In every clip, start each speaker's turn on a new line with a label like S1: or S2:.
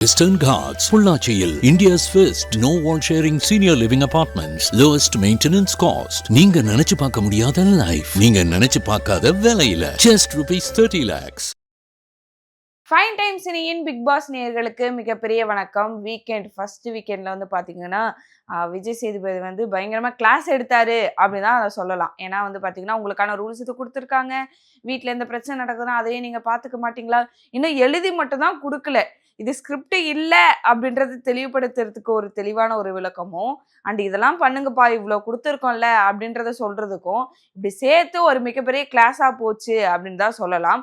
S1: Western Ghats, Pullachiyil, India's first no wall sharing senior living apartments, lowest maintenance cost. நீங்க நினைச்சு பார்க்க முடியாத life, நீங்க நினைச்சு பார்க்காத விலையில just ₹30 lakhs.
S2: ஃபைன் டைம் சினியின் பிக் பாஸ் நேயர்களுக்கு மிகப்பெரிய வணக்கம். ஃபர்ஸ்ட் வீக்கெண்டில் வந்து பார்த்தீங்கன்னா விஜய் சேதுபதி வந்து பயங்கரமாக கிளாஸ் எடுத்தாரு அப்படின்னு தான் அதை சொல்லலாம். ஏன்னா வந்து பார்த்தீங்கன்னா உங்களுக்கான ரூல்ஸ் இது கொடுத்துருக்காங்க. வீட்டில் எந்த பிரச்சனை நடக்குதுன்னா அதையே நீங்கள் பார்த்துக்க மாட்டீங்களா, இன்னும் எழுதி மட்டும் தான் கொடுக்கல, இது ஸ்கிரிப்ட் இல்லை அப்படின்றது தெளிவுபடுத்துறதுக்கு ஒரு தெளிவான ஒரு விளக்கமும், அண்ட் இதெல்லாம் பண்ணுங்கப்பா இவ்வளோ கொடுத்துருக்கோம்ல அப்படின்றத சொல்றதுக்கும் இப்படி சேர்த்து ஒரு மிகப்பெரிய கிளாஸாக போச்சு அப்படின்னு தான் சொல்லலாம்.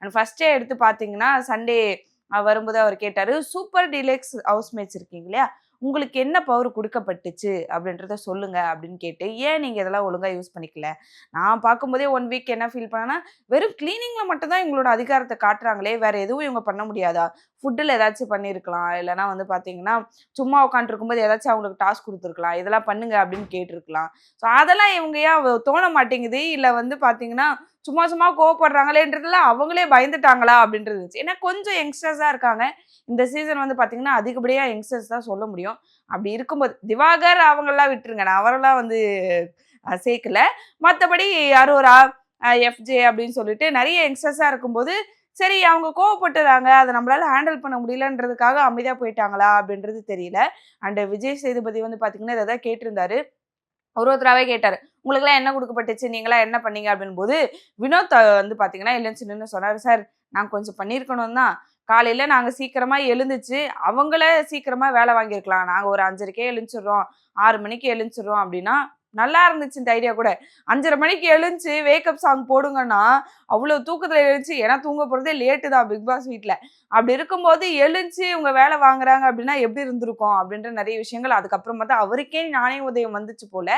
S2: அண்ட் ஃபர்ஸ்டே எடுத்து பார்த்தீங்கன்னா சண்டே வரும்போது அவர் கேட்டார், சூப்பர் டீலக்ஸ் ஹவுஸ்மேட்ஸ் இருக்கீங்க இல்லையா, உங்களுக்கு என்ன பவர் கொடுக்கப்பட்டுச்சு அப்படின்றத சொல்லுங்க அப்படின்னு கேட்டு, ஏன் நீங்கள் இதெல்லாம் ஒழுங்காக யூஸ் பண்ணிக்கல, நான் பார்க்கும்போதே 1 வீக் என்ன ஃபீல் பண்ணேன்னா வெறும் கிளீனிங்கில் மட்டும்தான் இவங்களோட அதிகாரத்தை காட்டுறாங்களே, வேற எதுவும் இவங்க பண்ண முடியாதா, ஃபுட்டில் ஏதாச்சும் பண்ணியிருக்கலாம், இல்லைனா வந்து பார்த்தீங்கன்னா சும்மா உட்காந்துருக்கும்போது ஏதாச்சும் அவங்களுக்கு டாஸ்க் கொடுத்துருக்கலாம், இதெல்லாம் பண்ணுங்க அப்படின்னு கேட்டிருக்கலாம். ஸோ அதெல்லாம் இவங்க ஏன் தோண மாட்டேங்குது, இல்லை வந்து பார்த்தீங்கன்னா சும்மா சும்மா கோவப்படுறாங்களேன்றதுல அவங்களே பயந்துட்டாங்களா அப்படின்றது இருந்துச்சு. ஏன்னா கொஞ்சம் யங்ஸ்டர்ஸாக இருக்காங்க இந்த சீசன் வந்து பார்த்தீங்கன்னா, அதிகப்படியாக யங்ஸ்டர்ஸ் தான் சொல்ல முடியும். அப்படி இருக்கும்போது திவாகர் அவங்கெல்லாம் விட்டுருங்க, நான் அவரெல்லாம் வந்து சேர்க்கல. மற்றபடி அரோரா, எஃப்ஜே அப்படின்னு சொல்லிட்டு நிறைய யங்ஸ்டர்ஸாக இருக்கும்போது சரி அவங்க கோவப்பட்டுறாங்க, அதை நம்மளால ஹேண்டில் பண்ண முடியலன்றதுக்காக அமைதியாக போயிட்டாங்களா அப்படின்றது தெரியல. அண்ட் விஜய் சேதுபதி வந்து பார்த்தீங்கன்னா இதை தான் கேட்டிருந்தாரு. ஒருத்தராகவே கேட்டார், உங்களுக்குலாம் என்ன கொடுக்கப்பட்டுச்சு, நீங்களாம் என்ன பண்ணீங்க அப்படின் போது வினோத் வந்து பார்த்தீங்கன்னா இல்லைன்னு நின்று சொன்னார், சார் நாங்கள் கொஞ்சம் பண்ணியிருக்கணும் தான், காலையில் நாங்கள் சீக்கிரமாக எழுந்துச்சு அவங்கள சீக்கிரமாக வேலை வாங்கியிருக்கலாம், நாங்கள் ஒரு 5:30க்கே எழுந்துச்சிடுறோம், 6 மணிக்கு எழுந்துச்சிடுறோம் அப்படின்னா நல்லா இருந்துச்சு இந்த ஐடியா கூட. 5:30 மணிக்கு எழுந்துச்சு வேக்கப் சாங் போடுங்கன்னா அவ்வளோ தூக்கத்தில் எழுந்துச்சு, ஏன்னா தூங்க போகிறதே லேட்டு தான் பிக் பாஸ் வீட்டில். அப்படி இருக்கும்போது எழுந்துச்சு இவங்க வேலை வாங்குறாங்க அப்படின்னா எப்படி இருந்திருக்கும் அப்படின்ற நிறைய விஷயங்கள் அதுக்கப்புறம் பார்த்தா அவருக்கே நானே உதயம் வந்துச்சு போல.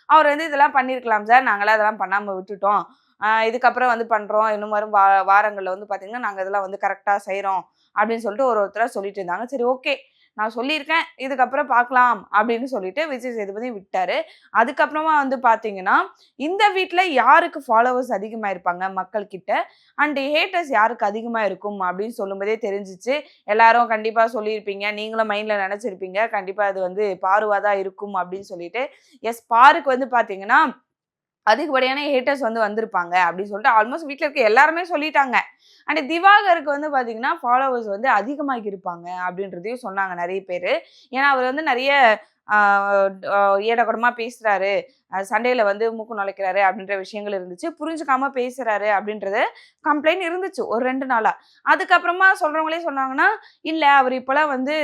S2: அவர் வந்து இதெல்லாம் பண்ணியிருக்கலாம் சார், நாங்களாம் அதெல்லாம் பண்ணாமல் விட்டுட்டோம், இதுக்கப்புறம் வந்து பண்ணுறோம், இன்னும் வரும் வாரங்களில் வந்து பார்த்தீங்கன்னா நாங்கள் இதெல்லாம் வந்து கரெக்டாக செய்கிறோம் அப்படின்னு சொல்லிட்டு ஒருத்தராக சொல்லிட்டு இருந்தாங்க. சரி ஓகே நான் சொல்லியிருக்கேன், இதுக்கப்புறம் பார்க்கலாம் அப்படின்னு சொல்லிட்டு விஜய் சேதுபதி விட்டாரு. அதுக்கப்புறமா வந்து பார்த்தீங்கன்னா இந்த வீட்டில் யாருக்கு ஃபாலோவர்ஸ் அதிகமாக இருப்பாங்க மக்கள் கிட்ட, அண்ட் ஹேட்டர்ஸ் யாருக்கு அதிகமாக இருக்கும் அப்படின்னு சொல்லும்போதே தெரிஞ்சிச்சு. எல்லாரும் கண்டிப்பாக சொல்லியிருப்பீங்க, நீங்களும் மைண்டில் நினச்சிருப்பீங்க கண்டிப்பாக அது வந்து பாருவாக தான் இருக்கும் அப்படின்னு சொல்லிட்டு. எஸ், பாருக்கு வந்து பார்த்தீங்கன்னா அதிகப்படியான ஹேட்டர்ஸ் வந்து வந்திருப்பாங்க அப்படின்னு சொல்லிட்டு ஆல்மோஸ்ட் வீட்டில் இருக்க எல்லாருமே சொல்லிட்டாங்க. அண்ட் திவாகருக்கு வந்து பார்த்தீங்கன்னா ஃபாலோவர்ஸ் வந்து அதிகமாக இருப்பாங்க அப்படின்றதையும் சொன்னாங்க நிறைய பேர். ஏன்னா அவர் வந்து நிறைய ஏடகுடமாக பேசுகிறாரு, சண்டையில் வந்து மூக்கு நுழைக்கிறாரு அப்படின்ற விஷயங்கள் இருந்துச்சு, புரிஞ்சுக்காம பேசுகிறாரு அப்படின்றது கம்ப்ளைண்ட் இருந்துச்சு ஒரு 2 நாளாக. அதுக்கப்புறமா சொல்கிறவங்களே சொன்னாங்கன்னா இல்லை அவர் இப்போலாம் வந்து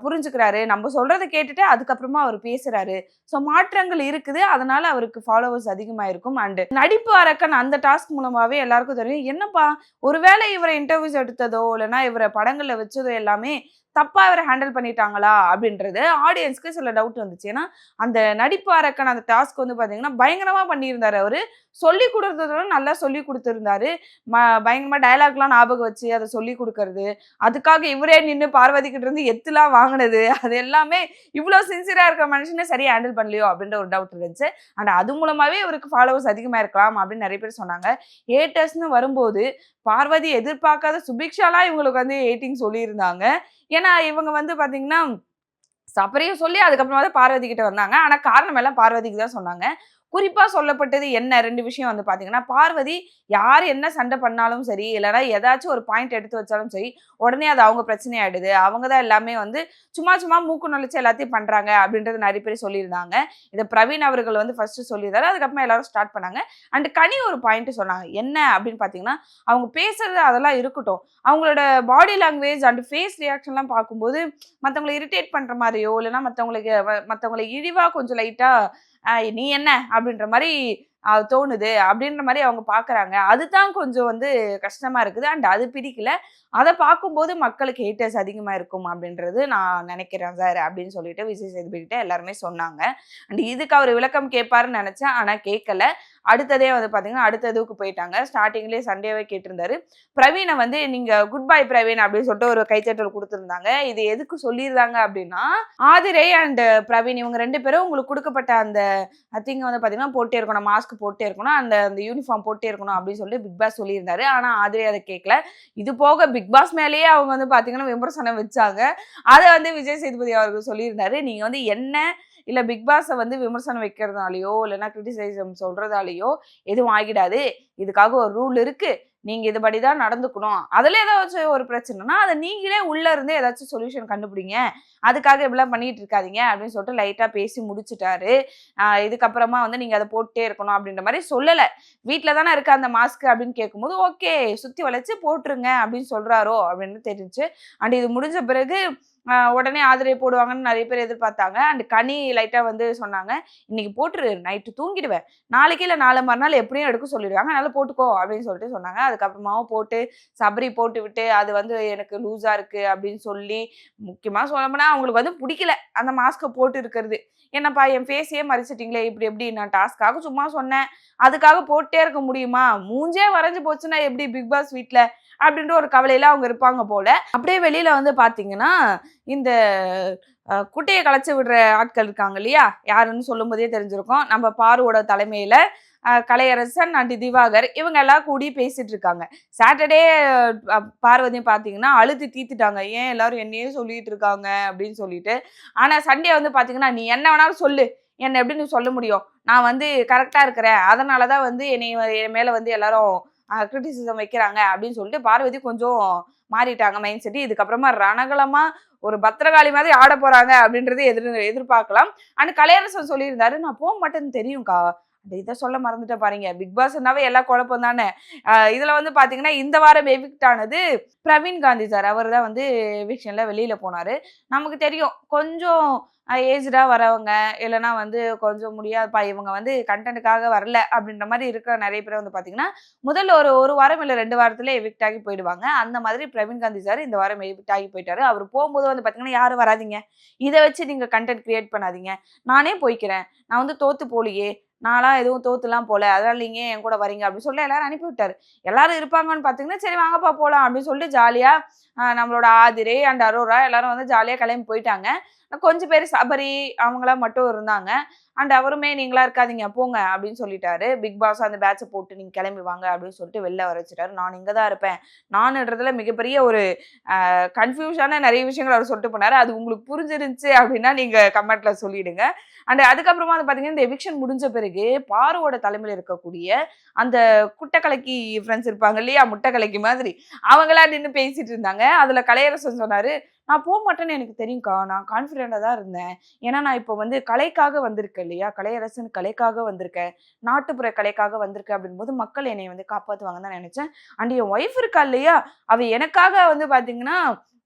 S2: புரிஞ்சுக்கிறாரு, நம்ம சொல்கிறத கேட்டுட்டு அதுக்கப்புறமா அவர் பேசுகிறாரு, ஸோ மாற்றங்கள் இருக்குது, அதனால அவருக்கு ஃபாலோவர்ஸ் அதிகமாக இருக்கும். அண்டு நடிப்பு அரக்கன் அந்த டாஸ்க் மூலமாகவே எல்லாருக்கும் தெரியும், என்னப்பா ஒருவேளை இவரை இன்டர்வியூஸ் எடுத்ததோ இல்லைனா இவரை படங்களில் வச்சதோ எல்லாமே தப்பா இவரை ஹேண்டில் பண்ணிட்டாங்களா அப்படின்றது ஆடியன்ஸ்க்கு சில டவுட் வந்துச்சு. ஏன்னா அந்த நடிப்பு அரக்கன் அந்த டாஸ்க் வந்து பார்த்தீங்கன்னா பயங்கரமாக பண்ணியிருந்தாரு, அவர் சொல்லி கொடுத்ததோட நல்லா சொல்லி கொடுத்துருந்தாரு, பயங்கரமாக டயலாக்லாம் ஞாபகம் வச்சு அதை சொல்லி கொடுக்கறது, அதுக்காக இவரே நின்று பார்வதி கிட்ட இருந்து எத்துலாம் வாங்கினது, அது எல்லாமே இவ்வளோ சின்சியராக இருக்கிற மனுஷனே சரியாக ஹேண்டில் பண்ணலையோ அப்படின்ற ஒரு டவுட் இருந்துச்சு. அண்ட் அது மூலமாகவே இவருக்கு ஃபாலோவர்ஸ் அதிகமாக இருக்கலாம் அப்படின்னு நிறைய பேர் சொன்னாங்க. ஹேட்டர்ஸ்னு வரும்போது பார்வதி எதிர்பார்க்காத சுபிக்ஷாலாம் இவங்களுக்கு வந்து ஹேட்டிங் சொல்லியிருந்தாங்க. ஏன்னா இவங்க வந்து பார்த்தீங்கன்னா சபரியும் சொல்லி அதுக்கப்புறமா தான் பார்வதி கிட்ட வந்தாங்க. ஆனால் காரணம் எல்லாம் பார்வதிக்கு தான் சொன்னாங்க. குறிப்பாக சொல்லப்பட்டது என்ன 2 விஷயம் வந்து பார்த்தீங்கன்னா, பார்வதி யார் என்ன சண்டை பண்ணாலும் சரி, இல்லைனா ஏதாச்சும் ஒரு பாயிண்ட் எடுத்து வச்சாலும் சரி, உடனே அது அவங்க பிரச்சனையாயிடுது, அவங்க தான் எல்லாமே வந்து சும்மா சும்மா மூக்கு நுழைச்சு எல்லாத்தையும் பண்ணுறாங்க அப்படின்றது நிறைய பேர் சொல்லியிருந்தாங்க. இதை பிரவீன் அவர்கள் வந்து ஃபர்ஸ்ட் சொல்லியிருந்தாரு, அதுக்கப்புறமா எல்லாரும் ஸ்டார்ட் பண்ணாங்க. அண்ட் கனி ஒரு பாயிண்ட் சொன்னாங்க, என்ன அப்படின்னு பார்த்தீங்கன்னா அவங்க பேசுறது அதெல்லாம் இருக்கட்டும், அவங்களோட பாடி லாங்குவேஜ் அண்ட் ஃபேஸ் ரியாக்ஷன்லாம் பார்க்கும்போது மற்றவங்களை இரிட்டேட் பண்ணுற மாதிரியோ இல்லைனா மற்றவங்களை இழிவாக கொஞ்சம் லைட்டாக நீ என்ன அப்படின்ற மாதிரி தோணுது அப்படின்ற மாதிரி அவங்க பார்க்குறாங்க, அதுதான் கொஞ்சம் வந்து கஷ்டமாக இருக்குது. அண்ட் அது பிடிக்கல, அதை பார்க்கும்போது மக்களுக்கு ஹேட்டர்ஸ் அதிகமாக இருக்கும் அப்படின்றது நான் நினைக்கிறேன் சார் அப்படின்னு சொல்லிட்டு விஜய் சேதுபதிகிட்ட எல்லாருமே சொன்னாங்க. அண்ட் இதுக்கு அவர் விளக்கம் கேட்பாருன்னு நினச்சேன், ஆனால் கேட்கல. அடுத்ததே வந்து பார்த்தீங்கன்னா அடுத்த இதுக்கு போயிட்டாங்க. ஸ்டார்டிங்லேயே சண்டேவே கேட்டிருந்தாரு. பிரவீனை வந்து நீங்கள் குட் பை பிரவீன் அப்படின்னு சொல்லிட்டு ஒரு கைத்தட்டல் கொடுத்துருந்தாங்க. இது எதுக்கு சொல்லியிருந்தாங்க அப்படின்னா, ஆதிரை அண்ட் பிரவீன் இவங்க 2 பேரும் உங்களுக்கு கொடுக்கப்பட்ட அந்த திங்கை வந்து பார்த்தீங்கன்னா போட்டே இருக்கணும், மாஸ்க் மாஸ்க் போட்டே இருக்கணும், அந்த அந்த யூனிஃபார்ம் போட்டே இருக்கணும் அப்படின்னு சொல்லிட்டு பிக் பாஸ் சொல்லியிருந்தாரு. ஆனா ஆதிரி அதை கேட்கல. இது போக பிக் பாஸ் மேலேயே அவங்க வந்து பாத்தீங்கன்னா விமர்சனம் வச்சாங்க. அதை வந்து விஜய் சேதுபதி அவர்கள் சொல்லியிருந்தாரு, நீங்க வந்து என்ன இல்ல பிக் பாஸை வந்து விமர்சனம் வைக்கிறதுனாலயோ இல்லைன்னா கிரிட்டிசைசம் சொல்றதாலேயோ எதுவும் ஆகிடாது. இதுக்காக ஒரு ரூல் இருக்கு, நீங்க இதுபடிதான் நடந்துக்கணும். அதுல ஏதாச்சும் ஒரு பிரச்சனைனா அதை நீங்களே உள்ள இருந்து ஏதாச்சும் சொல்யூஷன் கண்டுபிடிங்க, அதுக்காக இப்படிலாம் பண்ணிட்டு இருக்காதீங்க அப்படின்னு சொல்லிட்டு லைட்டா பேசி முடிச்சுட்டாரு. இதுக்கப்புறமா வந்து நீங்க அதை போட்டே இருக்கணும் அப்படின்ற மாதிரி சொல்லல. வீட்டுல தானே இருக்கு அந்த மாஸ்க் அப்படின்னு கேட்கும்போது ஓகே சுத்தி வளைச்சு போட்டுருங்க அப்படின்னு சொல்றாரோ அப்படின்னு தெரிஞ்சு. அண்ட் இது முடிஞ்ச பிறகு உடனே ஆதரவு போடுவாங்கன்னு நிறைய பேர் எதிர்பார்த்தாங்க. அண்ட் கனி லைட்டா வந்து சொன்னாங்க, இன்னைக்கு போட்டுரு, நைட்டு தூங்கிடுவேன், நாளைக்கு இல்லை நாளை மறுநாள் எப்படியும் எடுக்க சொல்லிடுவாங்க, அதனால போட்டுக்கோ அப்படின்னு சொல்லிட்டு சொன்னாங்க. அதுக்கப்புறமாவும் போட்டு சபரி போட்டு விட்டு அது வந்து எனக்கு லூஸா இருக்கு அப்படின்னு சொல்லி, முக்கியமா சொல்லணும்னா அவங்களுக்கு வந்து பிடிக்கல அந்த மாஸ்கை போட்டு இருக்கிறது. என்னப்பா என் ஃபேஸையே மறைச்சிட்டீங்களே, இப்படி எப்படி, நான் டாஸ்க்காக சும்மா சொன்னேன், அதுக்காக போட்டே இருக்க முடியுமா, மூஞ்சே வரைஞ்சு போச்சுன்னா எப்படி பிக் பாஸ் வீட்டில் அப்படின்ற ஒரு கவலையில அவங்க இருப்பாங்க போல. அப்படியே வெளியில வந்து பாத்தீங்கன்னா இந்த குட்டையை களைச்சு விடுற ஆட்கள் இருக்காங்க இல்லையா, யாருன்னு சொல்லும் போதே தெரிஞ்சிருக்கும். நம்ம பாருவோட தலைமையில கலையரசன் அண்ட் திவாகர் இவங்க எல்லாம் கூடி பேசிட்டு இருக்காங்க. சாட்டர்டே பார்வதியும் பாத்தீங்கன்னா அழுத்தி தீத்துட்டாங்க, ஏன் எல்லாரும் என்னையே சொல்லிட்டு இருக்காங்க அப்படின்னு சொல்லிட்டு. ஆனா சண்டே வந்து பாத்தீங்கன்னா நீ என்ன வேணாலும் சொல்லு, என்ன எப்படி நீ சொல்ல முடியும், நான் வந்து கரெக்டா இருக்கிறேன், அதனாலதான் வந்து என் மேல வந்து எல்லாரும் கிரிட்டிசிசம் வைக்கிறாங்க அப்படின்னு சொல்லிட்டு பார்வதி கொஞ்சம் மாறிட்டாங்க மைண்ட் செட். இதுக்கப்புறமா ரணகலமா ஒரு பத்திரகாளி மாதிரி ஆட போறாங்க அப்படின்றது எதிர்பார்க்கலாம். அண்ட் கலையரசன் சொல்லியிருந்தாரு, நான் போக மாட்டேன்னு தெரியும்க்கா, இதை சொல்ல மறந்துட்ட பாருங்க, பிக் பாஸ்னாவே எல்லா குழப்பம் தானே. இதுல வந்து பாத்தீங்கன்னா இந்த வாரம் எவிக்ட் ஆனது பிரவீன் காந்தி சார். அவர் தான் வந்து எவிக்ஷன்ல வெளியில போனாரு. நமக்கு தெரியும் கொஞ்சம் ஏஜ்டா வரவங்க இல்லைன்னா வந்து கொஞ்சம் முடியாதுப்பா இவங்க வந்து கண்டென்ட்டுக்காக வரல அப்படின்ற மாதிரி இருக்கிற நிறைய பேர் வந்து பாத்தீங்கன்னா முதல்ல ஒரு வாரம் இல்லை 2 வாரத்துல எவிக்ட் ஆகி போயிடுவாங்க. அந்த மாதிரி பிரவீன் காந்தி சார் இந்த வாரம் எவிக்ட் ஆகி போயிட்டாரு. அவர் போகும்போது வந்து பாத்தீங்கன்னா யாரும் வராதிங்க, இதை வச்சு நீங்க கண்டென்ட் கிரியேட் பண்ணாதீங்க, நானே போய்க்கிறேன், நான் வந்து தோத்து போலியே, நான்லாம் எதுவும் தோத்துலாம் போல, அதனால நீங்க என் கூட வரீங்க அப்படின்னு சொல்லி எல்லாரும் அனுப்பி விட்டாரு. எல்லாரும் இருப்பாங்கன்னு பாத்தீங்கன்னா சரி வாங்கப்பா போலாம் அப்படின்னு சொல்லிட்டு ஜாலியா நம்மளோட ஆதிரே அண்ட் அரோரா எல்லாரும் வந்து ஜாலியா கிளம்பி போயிட்டாங்க. கொஞ்சம் பேர் சபரி அவங்களாம் மட்டும் இருந்தாங்க. அண்ட் அவருமே நீங்களா இருக்காதீங்க போங்க அப்படின்னு சொல்லிட்டாரு. பிக் பாஸ் அந்த பேட்சை போட்டு நீங்க கிளம்பி வாங்க அப்படின்னு சொல்லிட்டு வெளில வர வச்சுட்டாரு. நான் இங்க தான் இருப்பேன், நான்ன்றதுல மிகப்பெரிய ஒரு கன்ஃபியூஷனான நிறைய விஷயங்கள் அவர் சொல்லிட்டு போனாரு. அது உங்களுக்கு புரிஞ்சிருந்துச்சு அப்படின்னா நீங்க கமெண்ட்ல சொல்லிடுங்க. அண்ட் அதுக்கப்புறமா வந்து பாத்தீங்கன்னா இந்த எவிக்ஷன் முடிஞ்ச பிறகு பாருவோட தலைமையில் இருக்கக்கூடிய அந்த குட்டக்கலைக்கு ஃப்ரெண்ட்ஸ் இருப்பாங்க இல்லையா, முட்டைக்கலைக்கு மாதிரி, அவங்களா நின்று பேசிட்டு இருந்தாங்க. அதுல கலையரசன் சொன்னாரு, நான் போக மாட்டேன்னு எனக்கு தெரியும்க்கா, நான் கான்ஃபிடென்டா தான் இருந்தேன், ஏன்னா நான் இப்போ வந்து கலைக்காக வந்திருக்கேன் இல்லையா, கலையரசன் கலைக்காக வந்திருக்கேன், நாட்டுப்புற கலைக்காக வந்திருக்கேன் அப்படின்போது மக்கள் என்னை வந்து காப்பாற்றுவாங்கன்னு தான் நினைச்சேன். அண்ட் என் ஒய்ஃப் இருக்கா இல்லையா, அவ எனக்காக வந்து பாத்தீங்கன்னா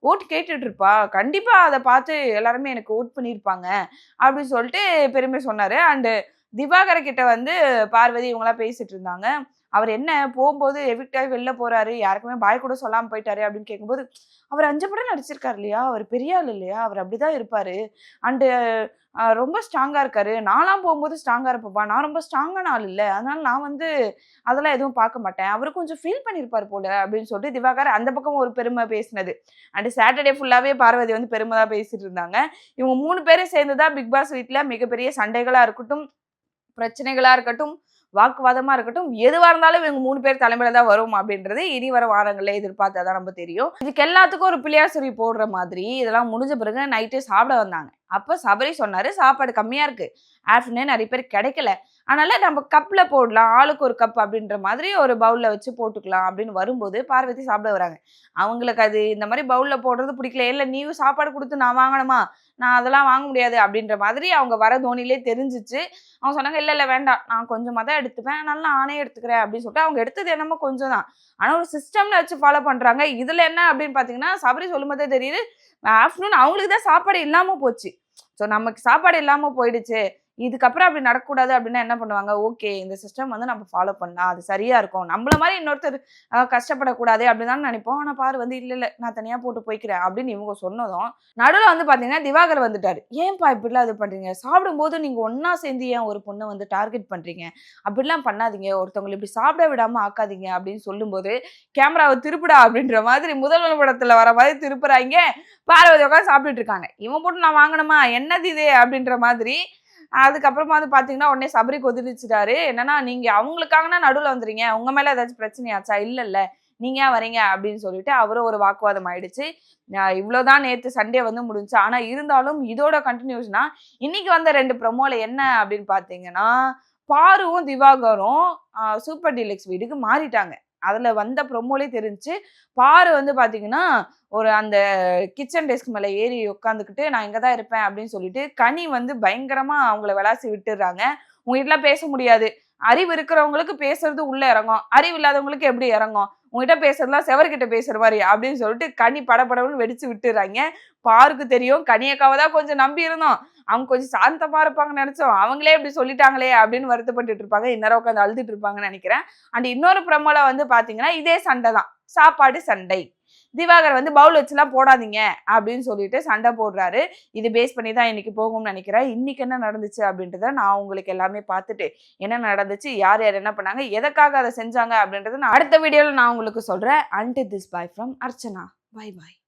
S2: ஓட்டு கேட்டுட்டு இருப்பா, கண்டிப்பா அதை பார்த்து எல்லாருமே எனக்கு ஓட் பண்ணியிருப்பாங்க அப்படின்னு சொல்லிட்டு பெருமை சொன்னாரு. அண்டு திவாகர கிட்ட வந்து பார்வதி இவங்களாம் பேசிட்டு இருந்தாங்க. அவர் என்ன போகும்போது எவிக்டாகி வெளில போறாரு, யாருக்குமே பாய் கூட சொல்லாம போயிட்டாரு அப்படின்னு கேட்கும்போது, அவர் 5 படம் நடிச்சிருக்காரு இல்லையா, அவர் பெரிய ஆள் இல்லையா, அவர் அப்படிதான் இருப்பாரு. அண்டு ரொம்ப ஸ்ட்ராங்கா இருக்காரு, நான்லாம் போகும்போது ஸ்ட்ராங்கா இருப்பப்பா, நான் ரொம்ப ஸ்ட்ராங்கான ஆள் இல்லை, அதனால நான் வந்து அதெல்லாம் எதுவும் பார்க்க மாட்டேன், அவரு கொஞ்சம் ஃபீல் பண்ணியிருப்பாரு போல அப்படின்னு சொல்லிட்டு திவாகர் அந்த பக்கம் ஒரு பெருமை பேசினது. அண்ட் சாட்டர்டே ஃபுல்லாவே பார்வதி வந்து பெருமை தான் பேசிட்டு இருந்தாங்க. இவங்க 3 பேரும் சேர்ந்துதான் பிக் பாஸ் வீட்டுல மிகப்பெரிய சண்டைகளா இருக்கட்டும், பிரச்சனைகளா இருக்கட்டும், வாக்குவாதமா இருக்கட்டும், எதுவா இருந்தாலும் இவங்க 3 பேர் தலைமையில தான் வரும் அப்படின்றது இனி வர வாரங்களே எதிர்பார்த்தாதான் நம்ம தெரியும். இதுக்கு எல்லாத்துக்கும் ஒரு பிள்ளையார் சொல்லி போடுற மாதிரி இதெல்லாம் முடிஞ்ச பிறகு நைட்டு சாப்பிட வந்தாங்க. அப்ப சபரி சொன்னாரு, சாப்பாடு கம்மியா இருக்கு, ஆஃப்டர்நூன் நிறைய பேர் கிடைக்கல, அதனால நம்ம கப்ல போடலாம், ஆளுக்கு ஒரு கப் அப்படின்ற மாதிரி ஒரு பவுல்ல வச்சு போட்டுக்கலாம் அப்படின்னு வரும்போது பார்வதி சாப்பிட வராங்க. அவங்களுக்கு அது இந்த மாதிரி பவுல்ல போடுறது பிடிக்கல. இல்லை நீ சாப்பாடு கொடுத்து நான் வாங்கணுமா, நான் அதெல்லாம் வாங்க முடியாது அப்படின்ற மாதிரி அவங்க வர தோனிலே தெரிஞ்சிச்சு. அவங்க சொன்னாங்க, இல்லை இல்லை வேண்டாம், நான் கொஞ்சமாக தான் எடுத்துப்பேன், நல்லா நானே எடுத்துக்கிறேன் அப்படின்னு சொல்லிட்டு அவங்க எடுத்தது என்னமோ கொஞ்சம் தான், ஆனால் ஒரு சிஸ்டம்ல வச்சு ஃபாலோ பண்றாங்க. இதுல என்ன அப்படின்னு பாத்தீங்கன்னா சபரி சொல்லும் போதே தெரியுது, ஆஃப்டர்நூன் அவங்களுக்கு தான் சாப்பாடு இல்லாம போச்சு. ஸோ நமக்கு சாப்பாடு இல்லாம போயிடுச்சு, இதுக்கப்புறம் அப்படி நடக்கக்கூடாது அப்படின்னா என்ன பண்ணுவாங்க, ஓகே இந்த சிஸ்டம் வந்து நம்ம ஃபாலோ பண்ணலாம், அது சரியா இருக்கும், நம்மள மாதிரி இன்னொருத்தர் கஷ்டப்படக்கூடாது அப்படின்னு தான் நினைப்போம். ஆனா பாரு வந்து இல்ல இல்ல நான் தனியா போட்டு போய்க்கிறேன் அப்படின்னு இவங்க சொன்னதும் நடுவில் வந்து பாத்தீங்கன்னா திவாகர் வந்துட்டாரு. ஏன்பா இப்படிலாம் இது பண்றீங்க, சாப்பிடும்போது நீங்க ஒன்னா சேர்ந்து ஏன் ஒரு பொண்ணை வந்து டார்கெட் பண்றீங்க, அப்படிலாம் பண்ணாதீங்க, ஒருத்தவங்களை இப்படி சாப்பிட விடாம ஆக்காதீங்க அப்படின்னு சொல்லும்போது கேமராவை திருப்பிடா அப்படின்ற மாதிரி முதல்வர் படத்துல வர மாதிரி திருப்புறாங்க. பார்வதி உட்காந்து சாப்பிட்டுட்டு இருக்காங்க. இவன் போட்டு நான் வாங்கணுமா, என்னது இது அப்படின்ற மாதிரி அதுக்கப்புறமா வந்து பாத்தீங்கன்னா உடனே சபரி கொதிச்சிட்டாரு. என்னன்னா நீங்க அவங்களுக்காகனா நடுவுல வந்துறீங்க, உங்க மேல ஏதாச்சும் பிரச்சனையாச்சா? இல்ல நீங்க ஏன் வரீங்க அப்படின்னு சொல்லிட்டு அவரும் ஒரு வாக்குவாதம் ஆயிடுச்சு. இவ்வளவுதான் நேத்து சண்டே வந்து முடிஞ்சுச்சு. ஆனா இருந்தாலும் இதோட கண்டினியூஷனா இன்னைக்கு வந்த 2 ப்ரோமோல என்ன அப்படின்னு பாத்தீங்கன்னா, பாருவும் திவாகரும் சூப்பர் டீலக்ஸ் வீடுக்கு மாறிட்டாங்க. அதுல வந்த ப்ரோமோலே தெரிஞ்சுச்சு. பாரு வந்து பாத்தீங்கன்னா ஒரு அந்த கிச்சன் டெஸ்க் மேல ஏறி உட்காந்துக்கிட்டு நான் இங்க தான் இருப்பேன் அப்படின்னு சொல்லிட்டு கனி வந்து பயங்கரமா அவங்கள விளாசி விட்டுறாங்க. உங்ககிட்ட பேச முடியாது. அறிவு இருக்கிறவங்களுக்கு பேசுறது உள்ள இறங்கும், அறிவு இல்லாதவங்களுக்கு எப்படி இறங்கும்? உங்ககிட்ட பேசுறதுலாம் செவர்கிட்ட பேசுற மாதிரி அப்படின்னு சொல்லிட்டு கனி படபடன்னு வெடிச்சு விட்டுறாங்க. பாருக்கு தெரியும் கனியக்காவை தான் கொஞ்சம் நம்பி இருந்தோம், அவங்க கொஞ்சம் சாந்தமா இருப்பாங்கன்னு நினைச்சோம், அவங்களே இப்படி சொல்லிட்டாங்களே அப்படின்னு வருத்தப்பட்டு இருப்பாங்க. இந்நேரம் உட்காந்து அழுதுட்டு இருப்பாங்கன்னு நினைக்கிறேன். அண்ட் இன்னொரு ப்ரோமோல வந்து பாத்தீங்கன்னா இதே சண்டை தான், சாப்பாடு சண்டை. திவாகர் வந்து பவுல் வச்சுலாம் போடாதீங்க அப்படின்னு சொல்லிட்டு சண்டை போடுறாரு. இது பேஸ் பண்ணி தான் இன்னைக்கு போகும்னு நினைக்கிறேன். இன்னைக்கு என்ன நடந்துச்சு அப்படின்றத நான் உங்களுக்கு எல்லாமே பார்த்துட்டு என்ன நடந்துச்சு, யார் யார் என்ன பண்ணாங்க, எதற்காக அதை செஞ்சாங்க அப்படின்றத நான் அடுத்த வீடியோல நான் உங்களுக்கு சொல்றேன். Until this, bye from Archana. Bye bye.